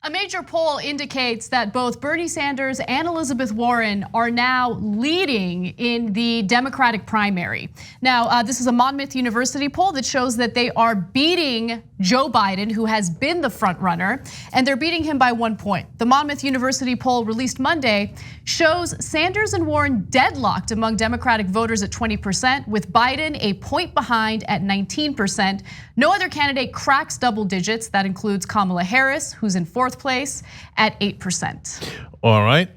A major poll indicates that both Bernie Sanders and Elizabeth Warren are now leading in the Democratic primary. Now, this is a Monmouth University poll that shows that they are beating Joe Biden, who has been the front runner, and they're beating him by 1 point. The Monmouth University poll released Monday shows Sanders and Warren deadlocked among Democratic voters at 20%, with Biden a point behind at 19%. No other candidate cracks double digits. That includes Kamala Harris, who's in fourth place at 8%. All right,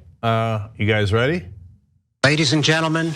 you guys ready? Ladies and gentlemen,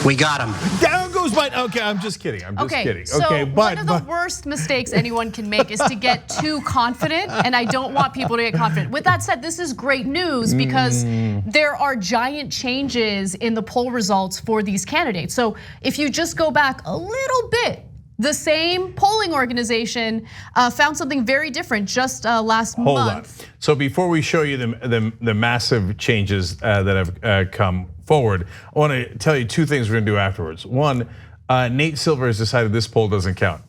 we got him. Down goes Biden. Okay, I'm just kidding. I'm just kidding. So okay, one of the worst mistakes anyone can make is to get too confident, and I don't want people to get confident. With that said, this is great news because there are giant changes in the poll results for these candidates. So if you just go back a little bit, the same polling organization found something very different just last month. Hold on. So before we show you the massive changes that have come forward, I want to tell you two things we're going to do afterwards. One, Nate Silver has decided this poll doesn't count.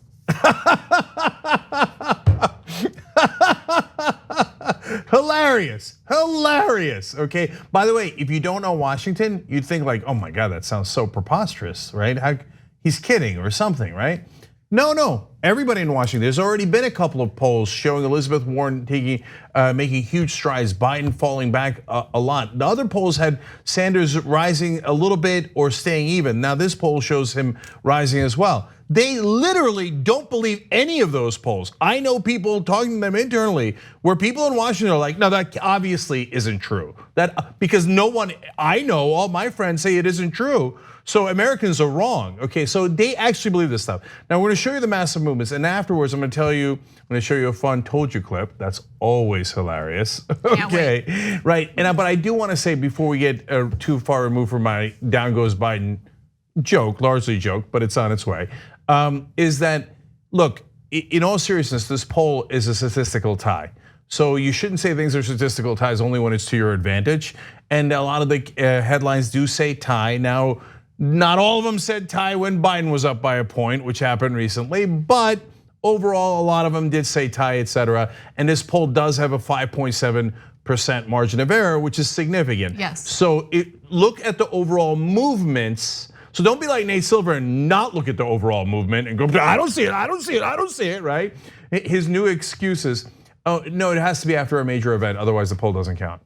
Hilarious, okay? By the way, if you don't know Washington, you'd think like, oh my God, that sounds so preposterous, right? He's kidding or something, right? No, everybody in Washington, there's already been a couple of polls showing Elizabeth Warren making huge strides, Biden falling back a lot. The other polls had Sanders rising a little bit or staying even. Now this poll shows him rising as well. They literally don't believe any of those polls. I know people talking to them internally where people in Washington are like, no, that obviously isn't true. Because no one, I know, all my friends say it isn't true. So Americans are wrong, okay? So they actually believe this stuff. Now we're gonna show you the massive movements, and afterwards I'm gonna show you a fun told you clip. That's always hilarious, okay? Right, but I do wanna say before we get too far removed from my down goes Biden joke, largely joke, but it's on its way, is that, look, in all seriousness, this poll is a statistical tie. So you shouldn't say things are statistical ties only when it's to your advantage. And a lot of the headlines do say tie. Now, not all of them said tie when Biden was up by a point, which happened recently, but overall, a lot of them did say tie, etc. And this poll does have a 5.7% margin of error, which is significant. Yes. So look at the overall movements. So don't be like Nate Silver and not look at the overall movement and go, I don't see it, right? His new excuses. Oh, no, it has to be after a major event, otherwise the poll doesn't count.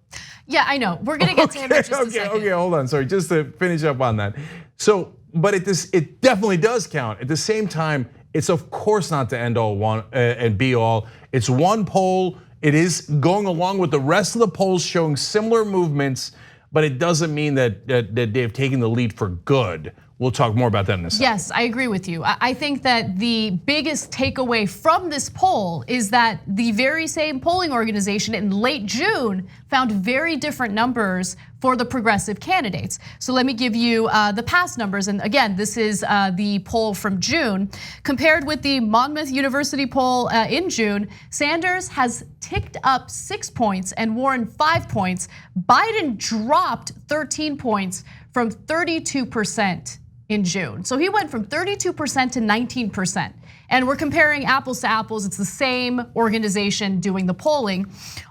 Yeah, I know. We're gonna get to him in just a second. Okay, hold on. Sorry, just to finish up on that. So, but it definitely does count. At the same time, it's of course not the end all and be all. It's one poll. It is going along with the rest of the polls showing similar movements, but it doesn't mean that they've taken the lead for good. We'll talk more about that in a second. Yes, I agree with you. I think that the biggest takeaway from this poll is that the very same polling organization in late June found very different numbers for the progressive candidates. So let me give you the past numbers. And again, this is the poll from June. Compared with the Monmouth University poll in June, Sanders has ticked up 6 points and Warren 5 points. Biden dropped 13 points from 32% in June. So he went from 32% to 19%. And we're comparing apples to apples. It's the same organization doing the polling.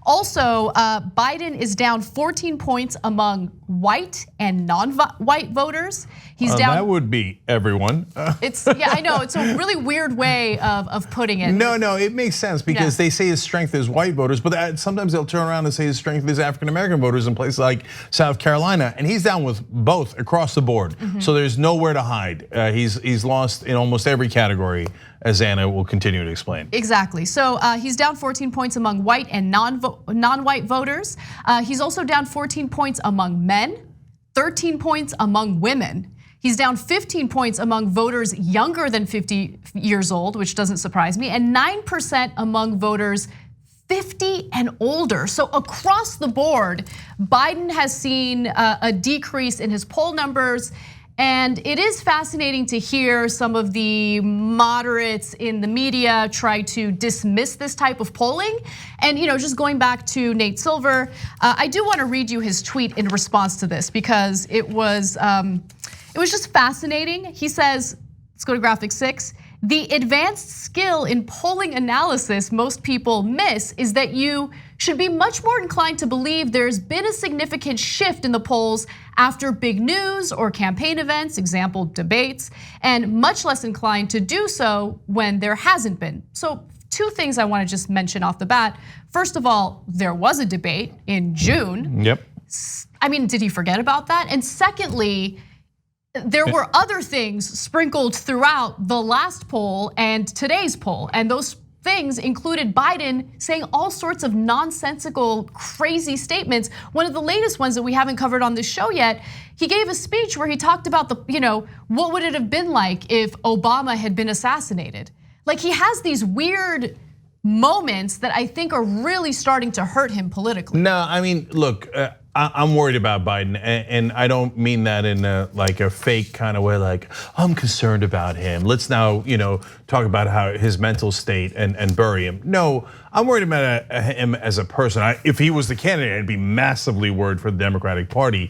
Also, Biden is down 14 points among white and non-white voters. He's down. That would be everyone. Yeah, I know. It's a really weird way of putting it. No, it makes sense because they say his strength is white voters, but sometimes they'll turn around and say his strength is African American voters in places like South Carolina, and he's down with both across the board. So there's nowhere to hide. He's lost in almost every category, as Anna will continue to explain. Exactly. So he's down 14 points among white and non-white voters. He's also down 14 points among men, 13 points among women. He's down 15 points among voters younger than 50 years old, which doesn't surprise me, and 9% among voters 50 and older. So across the board, Biden has seen a decrease in his poll numbers. And it is fascinating to hear some of the moderates in the media try to dismiss this type of polling. And just going back to Nate Silver, I do want to read you his tweet in response to this because it was just fascinating. He says, let's go to graphic 6. The advanced skill in polling analysis most people miss is that you should be much more inclined to believe there's been a significant shift in the polls after big news or campaign events, example, debates, and much less inclined to do so when there hasn't been. So 2 things I want to just mention off the bat. First of all, there was a debate in June. Yep. I mean, did he forget about that? And secondly, there were other things sprinkled throughout the last poll and today's poll. And those things included Biden saying all sorts of nonsensical, crazy statements. One of the latest ones that we haven't covered on this show yet, he gave a speech where he talked about what would it have been like if Obama had been assassinated? Like, he has these weird moments that I think are really starting to hurt him politically. No, I mean, look, I'm worried about Biden, and I don't mean that in like a fake kind of way, like I'm concerned about him. Let's now, talk about how his mental state and bury him. No, I'm worried about him as a person. If he was the candidate, I'd be massively worried for the Democratic Party.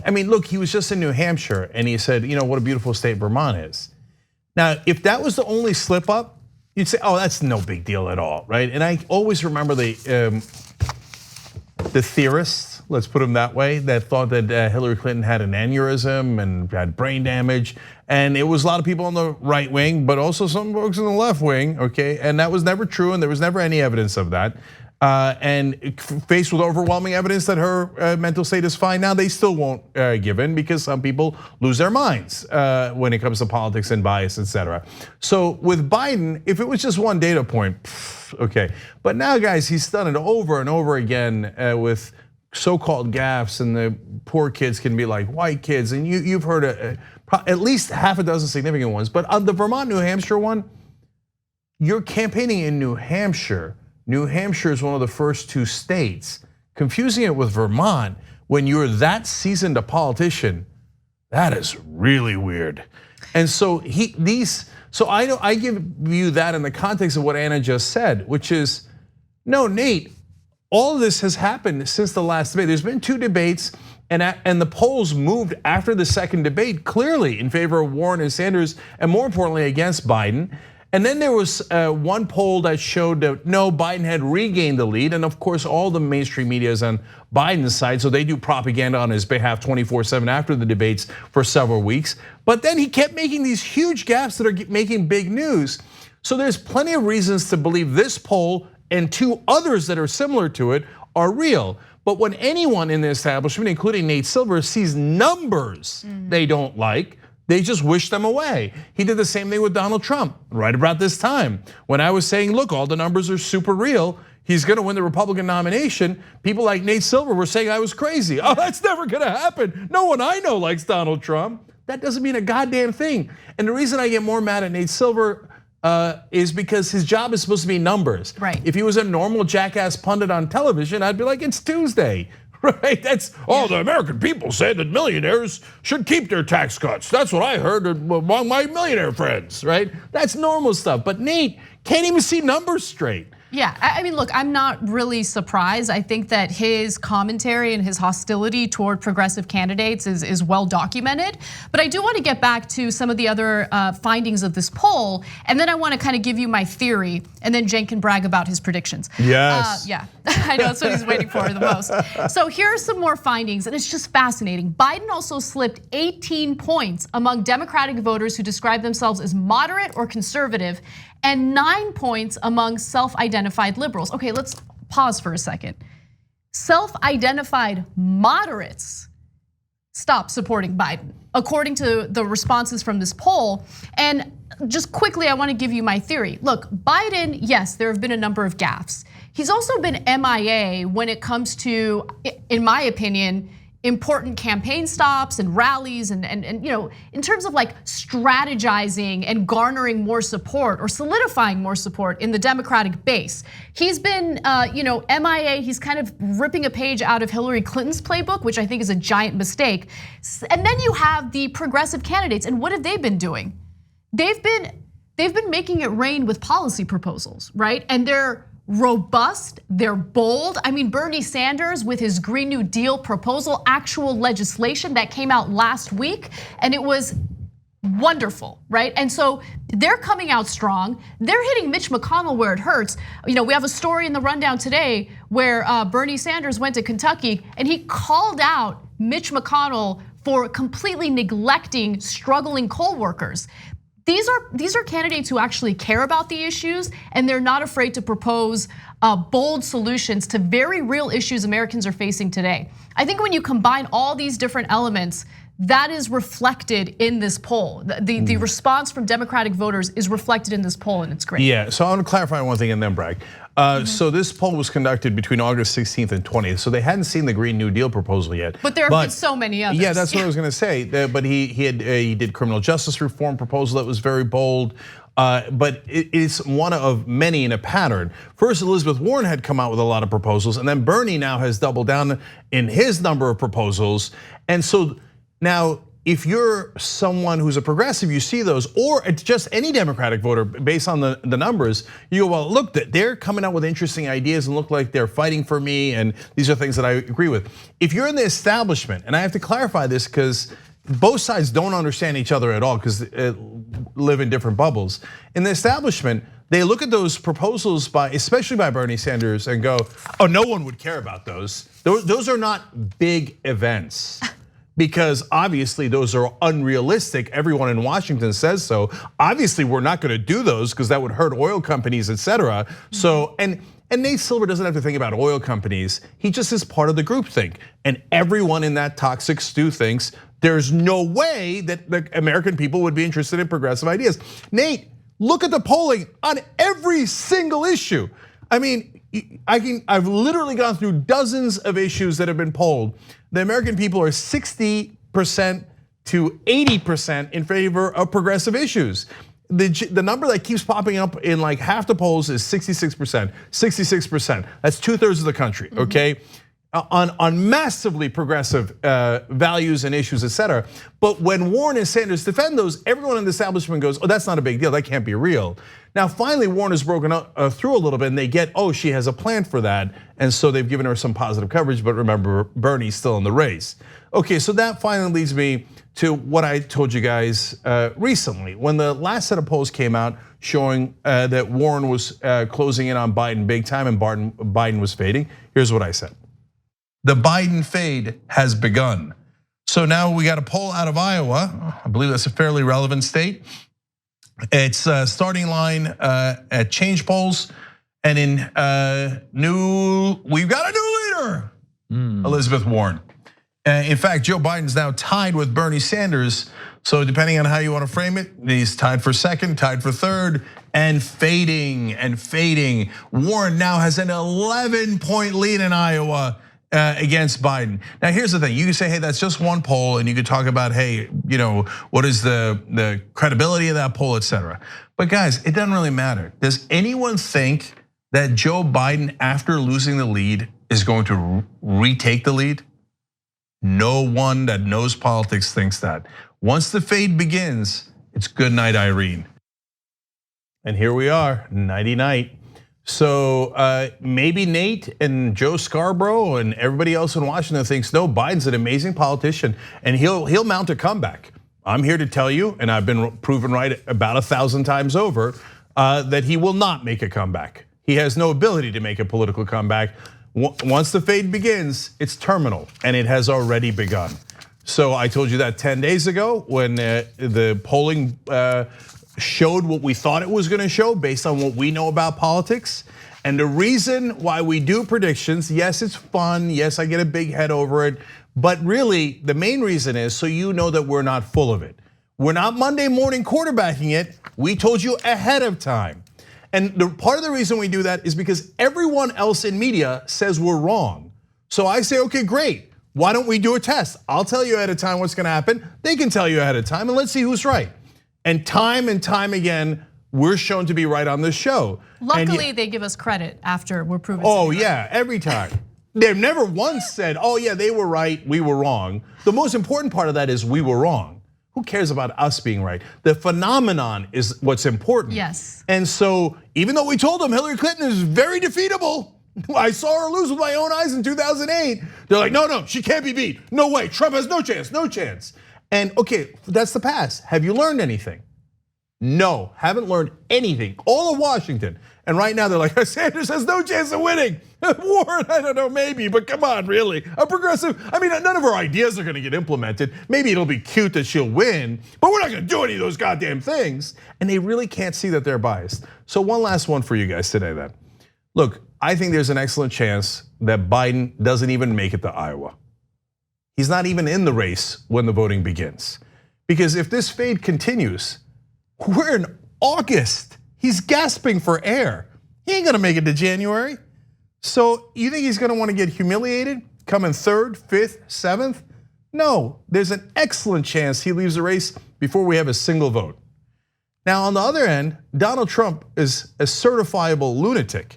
I mean, look, he was just in New Hampshire, and he said, what a beautiful state Vermont is. Now, if that was the only slip up, you'd say, oh, that's no big deal at all, right? And I always remember the theorists, let's put them that way, that thought that Hillary Clinton had an aneurysm and had brain damage. And it was a lot of people on the right wing, but also some folks on the left wing, okay? And that was never true, and there was never any evidence of that. And faced with overwhelming evidence that her mental state is fine now, they still won't give in because some people lose their minds when it comes to politics and bias, etc. So with Biden, if it was just one data point, okay. But now, guys, he's done it over and over again with so-called gaffes, and the poor kids can be like white kids, and you've heard at least half a dozen significant ones. But on the Vermont, New Hampshire one, you're campaigning in New Hampshire. New Hampshire is one of the first 2 states. Confusing it with Vermont when you're that seasoned a politician, that is really weird. And so I give you that in the context of what Anna just said, which is, no, Nate, all of this has happened since the last debate. There's been 2 debates, and the polls moved after the second debate clearly in favor of Warren and Sanders, and more importantly against Biden. And then there was one poll that showed that no, Biden had regained the lead, and of course all the mainstream media is on Biden's side, so they do propaganda on his behalf 24/7 after the debates for several weeks. But then he kept making these huge gaps that are making big news. So there's plenty of reasons to believe this poll and 2 others that are similar to it are real. But when anyone in the establishment, including Nate Silver, sees numbers they don't like, they just wish them away. He did the same thing with Donald Trump right about this time. When I was saying, look, all the numbers are super real, he's gonna win the Republican nomination, people like Nate Silver were saying I was crazy. Oh, that's never gonna happen. No one I know likes Donald Trump. That doesn't mean a goddamn thing. And the reason I get more mad at Nate Silver is because his job is supposed to be numbers. Right. If he was a normal jackass pundit on television, I'd be like, it's Tuesday. Right, the American people say that millionaires should keep their tax cuts. That's what I heard among my millionaire friends, right? That's normal stuff, but Nate can't even see numbers straight. Yeah, I mean, look, I'm not really surprised. I think that his commentary and his hostility toward progressive candidates is well documented. But I do want to get back to some of the other findings of this poll, and then I want to kind of give you my theory, and then Cenk can brag about his predictions. Yes. Yeah, I know that's what he's waiting for the most. So here are some more findings, and it's just fascinating. Biden also slipped 18 points among Democratic voters who describe themselves as moderate or conservative, and 9 points among self-identified liberals. Okay, let's pause for a second. Self-identified moderates stopped supporting Biden, according to the responses from this poll. And just quickly, I want to give you my theory. Look, Biden, yes, there have been a number of gaffes. He's also been MIA when it comes to, in my opinion, important campaign stops and rallies and in terms of like strategizing and garnering more support or solidifying more support in the Democratic base. He's been MIA, he's kind of ripping a page out of Hillary Clinton's playbook, which I think is a giant mistake. And then you have the progressive candidates, and what have they been doing? They've been making it rain with policy proposals, right? And they're robust, they're bold. I mean, Bernie Sanders with his Green New Deal proposal, actual legislation that came out last week, and it was wonderful, right? And so they're coming out strong. They're hitting Mitch McConnell where it hurts. We have a story in the rundown today where Bernie Sanders went to Kentucky and he called out Mitch McConnell for completely neglecting struggling coal workers. These are candidates who actually care about the issues, and they're not afraid to propose bold solutions to very real issues Americans are facing today. I think when you combine all these different elements, that is reflected in this poll. The response from Democratic voters is reflected in this poll, and it's great. Yeah, so I want to clarify one thing and then brag. So this poll was conducted between August 16th and 20th. So they hadn't seen the Green New Deal proposal yet. But there have been so many others. Yeah, that's what I was going to say. But he did criminal justice reform proposal that was very bold. But it's one of many in a pattern. First, Elizabeth Warren had come out with a lot of proposals, and then Bernie now has doubled down in his number of proposals. And so now, if you're someone who's a progressive, you see those, or it's just any Democratic voter based on the numbers, you go, well, look, they're coming out with interesting ideas and look like they're fighting for me, and these are things that I agree with. If you're in the establishment, and I have to clarify this because both sides don't understand each other at all because they live in different bubbles. In the establishment, they look at those proposals especially by Bernie Sanders and go, oh, no one would care about those. Those are not big events. Because obviously those are unrealistic. Everyone in Washington says so. Obviously, we're not going to do those because that would hurt oil companies, et cetera. So, and Nate Silver doesn't have to think about oil companies. He just is part of the groupthink. And everyone in that toxic stew thinks there's no way that the American people would be interested in progressive ideas. Nate, look at the polling on every single issue. I mean, I've literally gone through dozens of issues that have been polled. The American people are 60% to 80% in favor of progressive issues. The number that keeps popping up in like half the polls is 66%, 66%. That's 2/3 of the country, okay? On massively progressive values and issues, et cetera. But when Warren and Sanders defend those, everyone in the establishment goes, oh, that's not a big deal, that can't be real. Now, finally, Warren has broken through a little bit and they get, oh, she has a plan for that. And so they've given her some positive coverage, but remember, Bernie's still in the race. Okay, so that finally leads me to what I told you guys recently. When the last set of polls came out showing that Warren was closing in on Biden big time and Biden was fading, here's what I said. The Biden fade has begun. So now we got a poll out of Iowa. I believe that's a fairly relevant state. It's starting line at Change Polls, and in we've got a new leader, Elizabeth Warren. In fact, Joe Biden's now tied with Bernie Sanders. So depending on how you want to frame it, he's tied for second, tied for third, and fading and fading. Warren now has an 11-point lead in Iowa against Biden. Now, here's the thing. You can say, hey, that's just one poll, and you could talk about, hey, what is the credibility of that poll, et cetera. But guys, it doesn't really matter. Does anyone think that Joe Biden, after losing the lead, is going to retake the lead? No one that knows politics thinks that. Once the fade begins, it's good night, Irene. And here we are, nighty night. So maybe Nate and Joe Scarborough and everybody else in Washington thinks, no, Biden's an amazing politician and he'll mount a comeback. I'm here to tell you, and I've been proven right about 1,000 times over, that he will not make a comeback. He has no ability to make a political comeback. Once the fade begins, it's terminal, and it has already begun. So I told you that 10 days ago when the polling showed what we thought it was gonna show based on what we know about politics. And the reason why we do predictions, yes, it's fun, yes, I get a big head over it, but really the main reason is so you know that we're not full of it. We're not Monday morning quarterbacking it, we told you ahead of time. And part of the reason we do that is because everyone else in media says we're wrong. So I say, okay, great, why don't we do a test? I'll tell you ahead of time what's gonna happen, they can tell you ahead of time, and let's see who's right. And time again, we're shown to be right on this show. Luckily, they give us credit after we're proven. Oh yeah, every time. They've never once said, oh yeah, they were right, we were wrong. The most important part of that is we were wrong. Who cares about us being right? The phenomenon is what's important. Yes. And so even though we told them Hillary Clinton is very defeatable, I saw her lose with my own eyes in 2008. They're like, no, she can't be beat. No way, Trump has no chance, no chance. And okay, that's the past. Have you learned anything? No, haven't learned anything. All of Washington. And right now they're like, Sanders has no chance of winning. Warren, I don't know, maybe, but come on, really. A progressive, I mean, none of her ideas are gonna get implemented. Maybe it'll be cute that she'll win, but we're not gonna do any of those goddamn things. And they really can't see that they're biased. So one last one for you guys today then. Look, I think there's an excellent chance that Biden doesn't even make it to Iowa. He's not even in the race when the voting begins. Because if this fade continues, we're in August. He's gasping for air. He ain't gonna make it to January. So you think he's gonna wanna get humiliated, come in 3rd, 5th, 7th? No, there's an excellent chance he leaves the race before we have a single vote. Now on the other end, Donald Trump is a certifiable lunatic,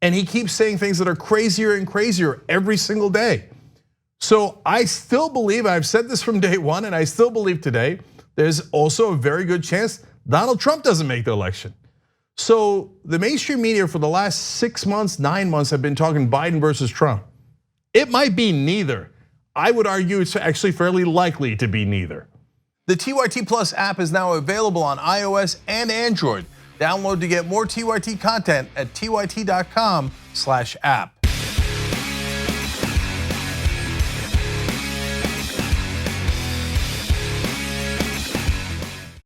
and he keeps saying things that are crazier and crazier every single day. So I still believe, I've said this from day one, and I still believe today, there's also a very good chance Donald Trump doesn't make the election. So the mainstream media for the last 6 months, 9 months have been talking Biden versus Trump. It might be neither. I would argue it's actually fairly likely to be neither. The TYT Plus app is now available on iOS and Android. Download to get more TYT content at tyt.com/app.